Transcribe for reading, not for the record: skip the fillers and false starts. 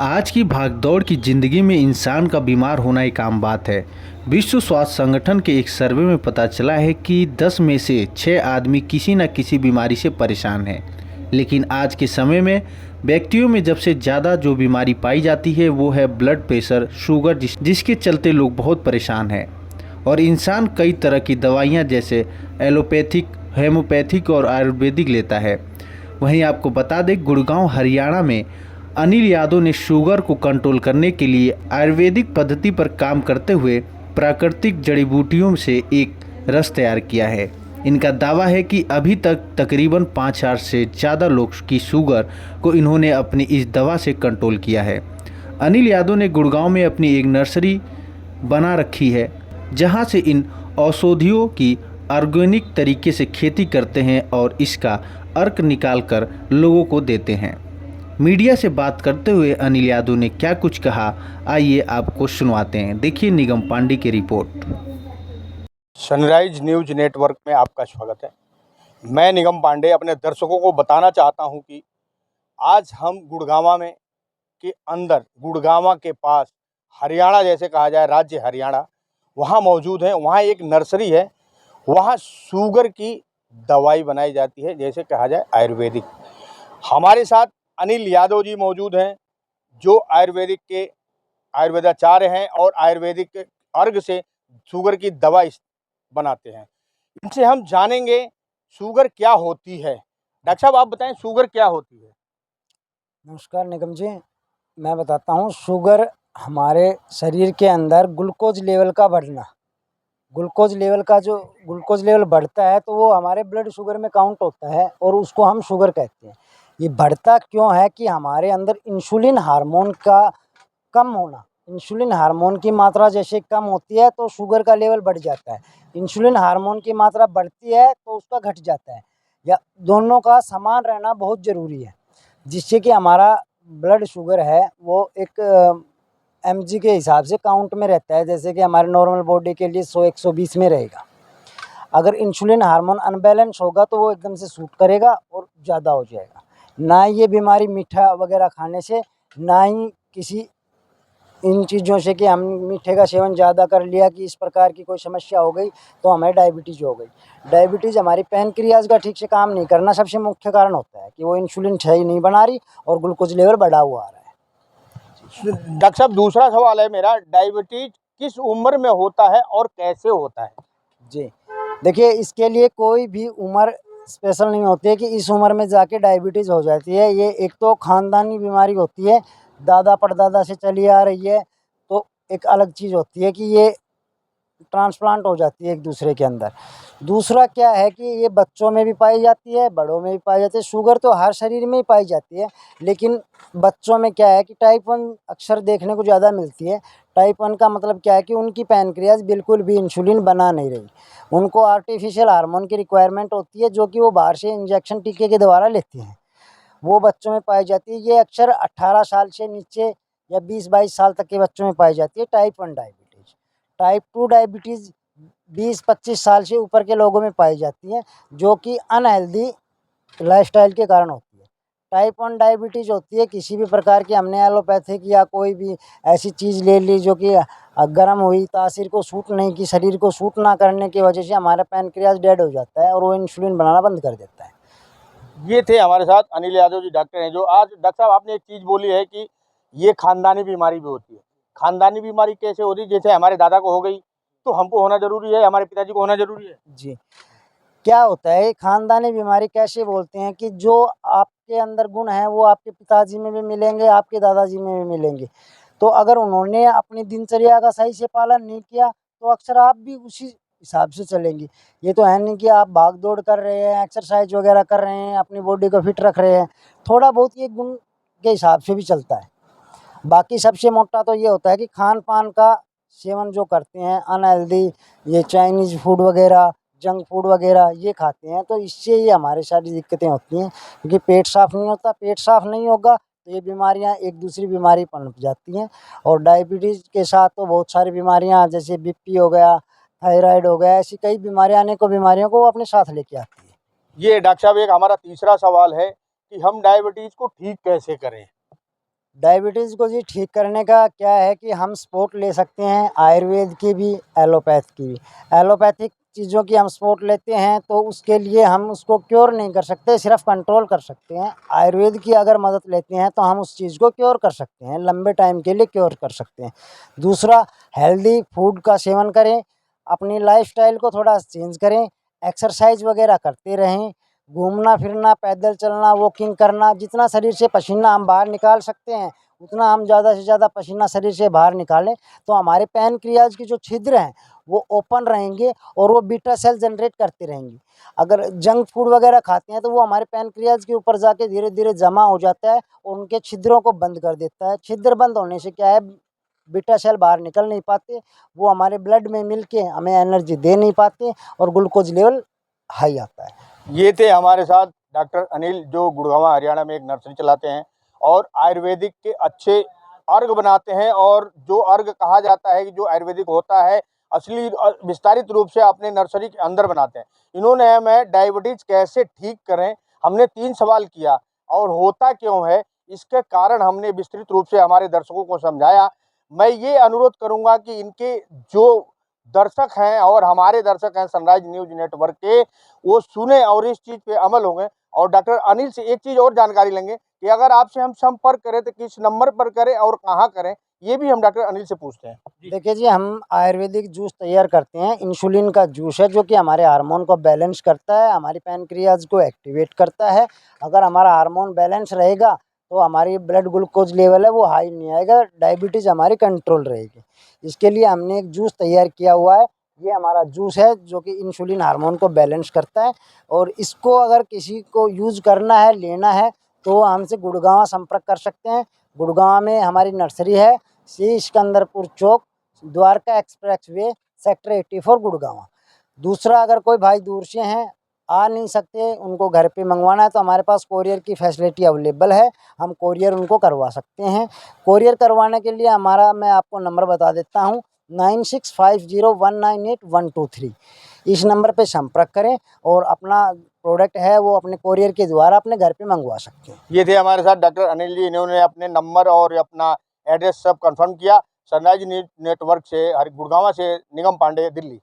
आज की भागदौड़ की ज़िंदगी में इंसान का बीमार होना एक आम बात है। विश्व स्वास्थ्य संगठन के एक सर्वे में पता चला है कि 10 में से 6 आदमी किसी न किसी बीमारी से परेशान हैं। लेकिन आज के समय में व्यक्तियों में सबसे ज़्यादा जो बीमारी पाई जाती है वो है ब्लड प्रेशर, शुगर, जिसके चलते लोग बहुत परेशान हैं। और इंसान कई तरह की दवाइयाँ जैसे एलोपैथिक, हेमोपैथिक और आयुर्वेदिक लेता है। वहीं आपको बता दें, गुड़गांव हरियाणा में अनिल यादव ने शुगर को कंट्रोल करने के लिए आयुर्वेदिक पद्धति पर काम करते हुए प्राकृतिक जड़ी बूटियों से एक रस तैयार किया है। इनका दावा है कि अभी तक तकरीबन 5,000 से ज़्यादा लोग की शुगर को इन्होंने अपनी इस दवा से कंट्रोल किया है। अनिल यादव ने गुड़गांव में अपनी एक नर्सरी बना रखी है, जहां से इन औषधियों की ऑर्गेनिक तरीके से खेती करते हैं और इसका अर्क निकाल कर लोगों को देते हैं। मीडिया से बात करते हुए अनिल यादव ने क्या कुछ कहा, आइए आपको सुनवाते हैं। देखिए निगम पांडे की रिपोर्ट। सनराइज न्यूज नेटवर्क में आपका स्वागत है। मैं निगम पांडे अपने दर्शकों को बताना चाहता हूं कि आज हम गुड़गांवा में के अंदर, गुड़गांवा के पास, हरियाणा जैसे कहा जाए, राज्य हरियाणा, वहां मौजूद हैं। वहां एक नर्सरी है, वहां शुगर की दवाई बनाई जाती है, जैसे कहा जाए आयुर्वेदिक। हमारे साथ अनिल यादव जी मौजूद हैं, जो आयुर्वेदिक के आयुर्वेदाचार्य हैं और आयुर्वेदिक के अर्घ से शुगर की दवा बनाते हैं। इनसे हम जानेंगे शुगर क्या होती है। डॉक्टर साहब, आप बताएं शुगर क्या होती है। नमस्कार निगम जी, मैं बताता हूँ। शुगर हमारे शरीर के अंदर ग्लूकोज लेवल का बढ़ना, ग्लूकोज लेवल बढ़ता है तो वो हमारे ब्लड शुगर में काउंट होता है और उसको हम शुगर कहते हैं। ये बढ़ता क्यों है कि हमारे अंदर इंसुलिन हार्मोन का कम होना, इंसुलिन हार्मोन की मात्रा जैसे कम होती है तो शुगर का लेवल बढ़ जाता है। इंसुलिन हार्मोन की मात्रा बढ़ती है तो उसका घट जाता है, या दोनों का समान रहना बहुत ज़रूरी है, जिससे कि हमारा ब्लड शुगर है वो एक एमजी के हिसाब से काउंट में रहता है। जैसे कि हमारे नॉर्मल बॉडी के लिए 100-120 में रहेगा। अगर इंसुलिन हार्मोन अनबैलेंस होगा तो वो एकदम से शूट करेगा और ज़्यादा हो जाएगा। ना ये बीमारी मीठा वगैरह खाने से, ना ही किसी इन चीज़ों से कि हम मीठे का सेवन ज़्यादा कर लिया कि इस प्रकार की कोई समस्या हो गई तो हमें डायबिटीज़ हो गई। डायबिटीज़ हमारी पैनक्रियाज का ठीक से काम नहीं करना सबसे मुख्य कारण होता है कि वो इंसुलिन सही नहीं बना रही और ग्लूकोज लेवल बढ़ा हुआ आ रहा है। डॉक्टर साहब, दूसरा सवाल है मेरा, डायबिटीज किस उम्र में होता है और कैसे होता है? जी, देखिए, इसके लिए कोई भी उम्र स्पेशल नहीं होती है कि इस उम्र में जाके डायबिटीज़ हो जाती है। ये एक तो ख़ानदानी बीमारी होती है, दादा परदादा से चली आ रही है, तो एक अलग चीज़ होती है कि ये ट्रांसप्लांट हो जाती है एक दूसरे के अंदर। दूसरा क्या है कि ये बच्चों में भी पाई जाती है, बड़ों में भी पाई जाती है। शुगर तो हर शरीर में ही पाई जाती है, लेकिन बच्चों में क्या है कि टाइप 1 अक्सर देखने को ज़्यादा मिलती है। टाइप 1 का मतलब क्या है कि उनकी पैनक्रियाज़ बिल्कुल भी इंसुलिन बना नहीं रही। उनको आर्टिफ़िशियल हार्मोन की रिक्वायरमेंट होती है, जो कि वो बाहर से इंजेक्शन टीके के द्वारा लेते हैं। वो बच्चों में पाई जाती है। ये अक्सर 18 साल से नीचे या 20-22 साल तक के बच्चों में पाई जाती है, टाइप 1 डायबिटीज़। टाइप 2 डायबिटीज़ 20-25 साल से ऊपर के लोगों में पाई जाती है, जो कि अनहेल्दी लाइफ़स्टाइल के कारण होती है। टाइप 1 डायबिटीज़ होती है किसी भी प्रकार की, हमने एलोपैथिक या कोई भी ऐसी चीज़ ले ली जो कि गर्म हुई, तासीर को सूट नहीं की, शरीर को सूट ना करने की वजह से हमारा पैनक्रियाज़ डेड हो जाता है और वो इंसुलिन बनाना बंद कर देता है। ये थे हमारे साथ अनिल यादव जी, डॉक्टर हैं। जो आज डॉक्टर साहब, आपने एक चीज़ बोली है कि ये खानदानी बीमारी भी होती है। खानदानी बीमारी कैसे होती है? जैसे हमारे दादा को हो गई तो हमको होना ज़रूरी है, हमारे पिताजी को होना ज़रूरी है? जी। क्या होता है, खानदानी बीमारी कैसे बोलते हैं कि जो आपके अंदर गुण हैं वो आपके पिताजी में भी मिलेंगे, आपके दादाजी में भी मिलेंगे। तो अगर उन्होंने अपनी दिनचर्या का सही से पालन नहीं किया तो अक्सर आप भी उसी हिसाब से चलेंगे। ये तो है नहीं कि आप भाग-दौड़ कर रहे हैं, एक्सरसाइज़ वगैरह कर रहे हैं, अपनी बॉडी को फिट रख रहे हैं। थोड़ा बहुत ये गुण के हिसाब से भी चलता है। बाकी सबसे मोटा तो ये होता है कि खान-पान का सेवन जो करते हैं अनहेल्दी, ये चाइनीज़ फूड वगैरह, जंक फूड वगैरह ये खाते हैं, तो इससे ही हमारे सारी दिक्कतें होती हैं, क्योंकि पेट साफ़ नहीं होता। पेट साफ़ नहीं होगा तो ये बीमारियाँ एक दूसरी बीमारी पनप जाती हैं। और डायबिटीज़ के साथ तो बहुत सारी बीमारियाँ जैसे बीपी हो गया, थायराइड हो गया, ऐसी कई बीमारियाँ, अनेकों बीमारियों को वो अपने साथ लेके आती है। ये डॉक्टर साहब, एक हमारा तीसरा सवाल है कि हम डायबिटीज़ को ठीक कैसे करें? डायबिटीज़ को जी ठीक करने का क्या है कि हम सपोर्ट ले सकते हैं आयुर्वेद की भी, एलोपैथ की भी। एलोपैथिक चीज़ों की हम सपोर्ट लेते हैं तो उसके लिए हम उसको क्योर नहीं कर सकते, सिर्फ कंट्रोल कर सकते हैं। आयुर्वेद की अगर मदद लेते हैं तो हम उस चीज़ को क्योर कर सकते हैं, लंबे टाइम के लिए क्योर कर सकते हैं। दूसरा, हेल्दी फूड का सेवन करें, अपनी लाइफस्टाइल को थोड़ा चेंज करें, एक्सरसाइज वगैरह करते रहें, घूमना फिरना, पैदल चलना, वॉकिंग करना, जितना शरीर से पसीना हम बाहर निकाल सकते हैं उतना हम ज़्यादा से ज़्यादा पसीना शरीर से बाहर निकालें, तो हमारे पैनक्रियाज की जो छिद्र हैं वो ओपन रहेंगे और वो बीटा सेल जनरेट करते रहेंगे। अगर जंक फूड वगैरह खाते हैं तो वो हमारे पैनक्रियाज के ऊपर जाके धीरे धीरे जमा हो जाता है और उनके छिद्रों को बंद कर देता है। छिद्र बंद होने से क्या है, बीटा सेल बाहर निकल नहीं पाते, वो हमारे ब्लड में मिल के हमें एनर्जी दे नहीं पाते और ग्लूकोज लेवल हाई आता है। ये थे हमारे साथ डॉक्टर अनिल, जो गुड़गांव हरियाणा में एक नर्सरी चलाते हैं और आयुर्वेदिक के अच्छे अर्घ बनाते हैं। और जो अर्घ कहा जाता है कि जो आयुर्वेदिक होता है असली विस्तारित रूप से अपने नर्सरी के अंदर बनाते हैं। इन्होंने हमें डायबिटीज कैसे ठीक करें, हमने 3 सवाल किया और होता क्यों है इसके कारण हमने विस्तृत रूप से हमारे दर्शकों को समझाया। मैं ये अनुरोध करूंगा कि इनके जो दर्शक हैं और हमारे दर्शक हैं सनराइज न्यूज नेटवर्क के, वो सुने और इस चीज़ पे अमल होंगे। और डॉक्टर अनिल से एक चीज़ और जानकारी लेंगे कि अगर आपसे हम संपर्क करें तो किस नंबर पर करें और कहाँ करें, ये भी हम डॉक्टर अनिल से पूछते हैं। देखिए जी, हम आयुर्वेदिक जूस तैयार करते हैं। इंसुलिन का जूस है जो कि हमारे हार्मोन को बैलेंस करता है, हमारी पैनक्रियाज को एक्टिवेट करता है। अगर हमारा हार्मोन बैलेंस रहेगा तो हमारी ब्लड ग्लूकोज लेवल है वो हाई नहीं आएगा, डायबिटीज़ हमारी कंट्रोल रहेगी। इसके लिए हमने एक जूस तैयार किया हुआ है। ये हमारा जूस है जो कि इंसुलिन हार्मोन को बैलेंस करता है और इसको अगर किसी को यूज़ करना है, लेना है, तो हमसे गुड़गांव संपर्क कर सकते हैं। गुड़गांव में हमारी नर्सरी है, सी सिकंदरपुर चौक, द्वारका एक्सप्रेसवे, सेक्टर 84 गुड़गांव। दूसरा, अगर कोई भाई दूर से हैं, आ नहीं सकते, उनको घर पे मंगवाना है तो हमारे पास कोरियर की फैसिलिटी अवेलेबल है, हम कोरियर उनको करवा सकते हैं। कोरियर करवाने के लिए हमारा मैं आपको नंबर बता देता हूँ, 9650198123। इस नंबर पे संपर्क करें और अपना प्रोडक्ट है वो अपने कोरियर के द्वारा अपने घर पे मंगवा सकते हैं। ये थे हमारे साथ डॉक्टर अनिल जी, इन्होंने अपने नंबर और अपना एड्रेस सब कंफर्म किया। सनराइज न्यूज नेटवर्क से गुड़गांव से निगम पांडे, दिल्ली।